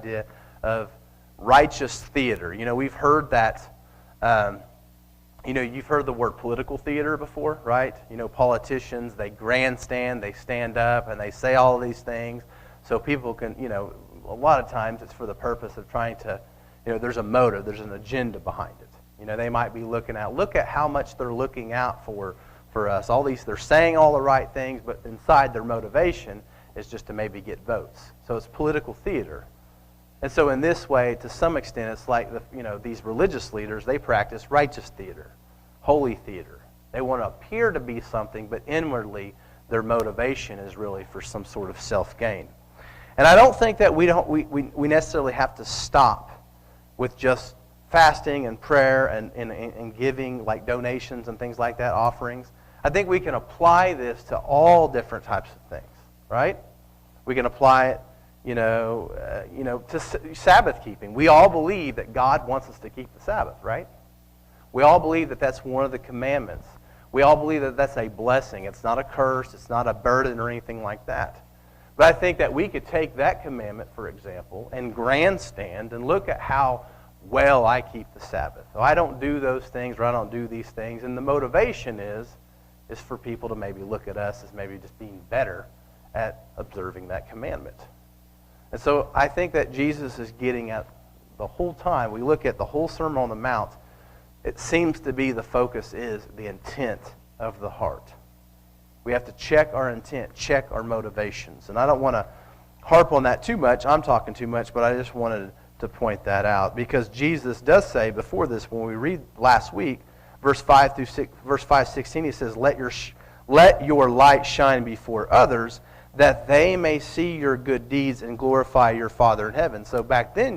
idea of righteous theater. You know, we've heard that, you've heard the word political theater before, right? You know, politicians, they grandstand, they stand up, and they say all of these things so people can, a lot of times it's for the purpose of trying to, there's a motive, there's an agenda behind it. They might be look at how much they're looking out for us. They're saying all the right things, but inside their motivation is just to maybe get votes. So it's political theater. And so in this way, to some extent, it's like these religious leaders, they practice righteous theater, holy theater. They want to appear to be something, but inwardly their motivation is really for some sort of self-gain. And I don't think that we necessarily have to stop with just fasting and prayer and giving, like donations and things like that, offerings. I think we can apply this to all different types of things, right? We can apply it, to Sabbath keeping. We all believe that God wants us to keep the Sabbath, right? We all believe that that's one of the commandments. We all believe that that's a blessing. It's not a curse. It's not a burden or anything like that. But I think that we could take that commandment, for example, and grandstand and look at how well I keep the Sabbath. So I don't do those things, or I don't do these things. And the motivation is for people to maybe look at us as maybe just being better at observing that commandment. And so I think that Jesus is getting at the whole time. We look at the whole Sermon on the Mount. It seems to be the focus is the intent of the heart. We have to check our intent, check our motivations. And I don't want to harp on that too much. I'm talking too much, but I just wanted to point that out, because Jesus does say before this, when we read last week, verse 5:16, he says, "Let your light shine before others, that they may see your good deeds and glorify your Father in heaven." So back then,